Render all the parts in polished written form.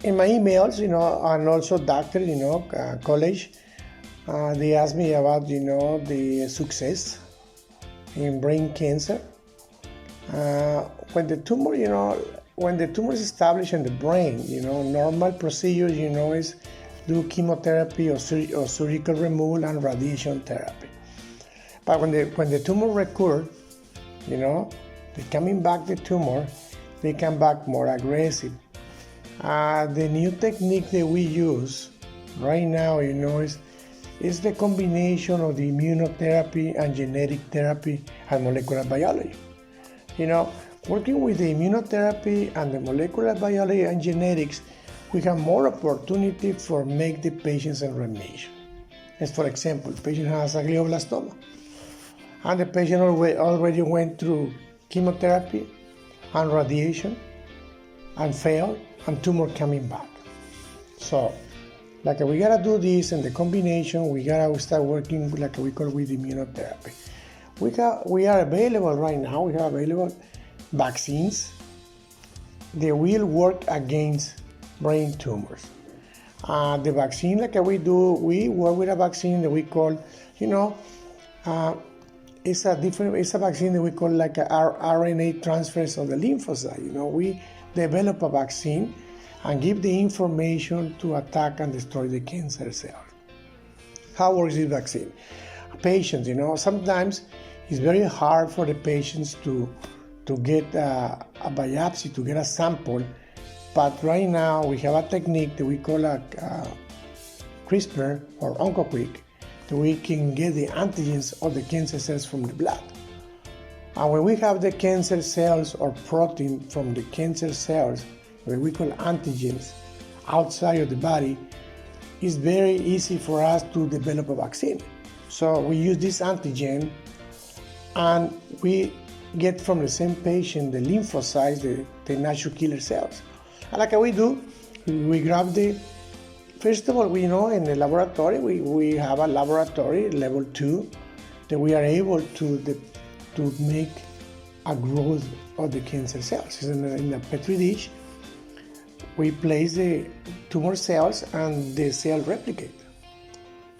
in my emails, and also doctors, college, they ask me about, the success in brain cancer. When the tumor is established in the brain, normal procedures, is do chemotherapy or surgical removal and radiation therapy. But when the tumor recurs, they coming back the tumor, they come back more aggressive. The new technique that we use right now, is the combination of the immunotherapy and genetic therapy and molecular biology. Working with the immunotherapy and the molecular biology and genetics, we have more opportunity for make the patients in remission. As for example, the patient has a glioblastoma, and the patient already went through chemotherapy and radiation and failed, and tumor coming back. So, we gotta do this in the combination. We gotta start working like we call with immunotherapy. We are available right now. We have available vaccines. They will work against brain tumors. The vaccine, we work with a vaccine that we call, it's a vaccine that we call like a RNA transfers of the lymphocyte. We develop a vaccine and give the information to attack and destroy the cancer cell. How works this vaccine? Patients, sometimes it's very hard for the patients to get a biopsy, to get a sample. But right now we have a technique that we call a CRISPR or OncoQuick, that we can get the antigens of the cancer cells from the blood. And when we have the cancer cells or protein from the cancer cells, what we call antigens, outside of the body, it's very easy for us to develop a vaccine. So we use this antigen, and we get from the same patient the lymphocytes, the natural killer cells. And like we do, we grab first of all, we know in the laboratory, we have a laboratory, level 2, that we are able to make a growth of the cancer cells. In a petri dish, we place the tumor cells and the cell replicate.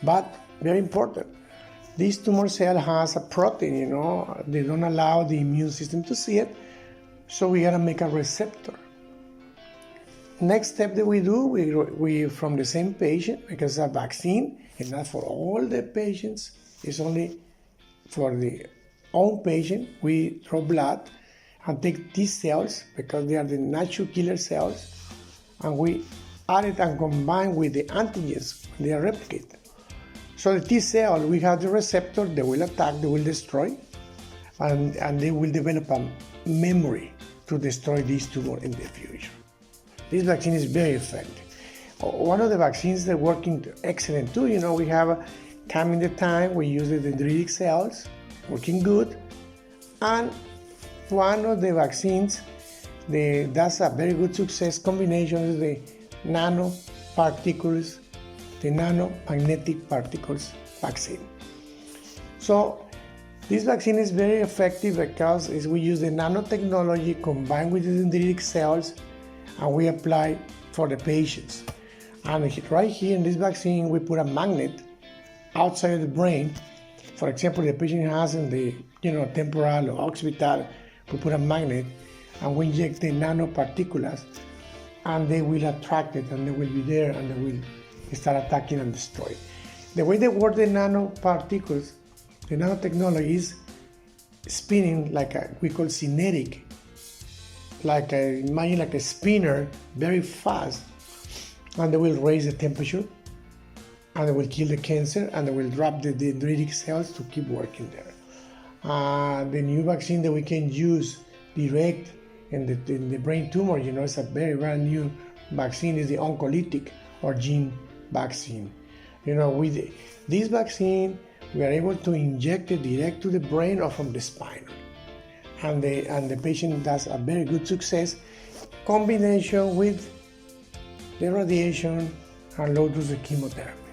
But, very important, this tumor cell has a protein, they don't allow the immune system to see it, so we gotta make a receptor. Next step that we do, we from the same patient, because a vaccine is not for all the patients, it's only for the own patient. We draw blood and take these cells, because they are the natural killer cells, and we add it and combine with the antigens when they are replicated. So the T cell, we have the receptor, they will attack, they will destroy, and they will develop a memory to destroy this tumor in the future. This vaccine is very effective. One of the vaccines that working excellent too, we have coming the time, we use the dendritic cells, working good. And one of the vaccines that's a very good success combination is the nanoparticles, the nanomagnetic particles vaccine. So this vaccine is very effective because we use the nanotechnology combined with the dendritic cells, and we apply for the patients. And right here in this vaccine, we put a magnet outside of the brain. For example, the patient has in the temporal or occipital, we put a magnet and we inject the nanoparticles, and they will attract it, and they will be there, and they will start attacking and destroy. The way they work the nanoparticles, the nanotechnology is spinning we call kinetic, imagine like a spinner, very fast, and they will raise the temperature, and they will kill the cancer, and they will drop the dendritic cells to keep working there. The new vaccine that we can use direct in the brain tumor, it's a very brand new vaccine, is the oncolytic or gene vaccine. With this vaccine, we are able to inject it direct to the brain or from the spine. And the patient does a very good success, combination with the radiation and low dose of chemotherapy.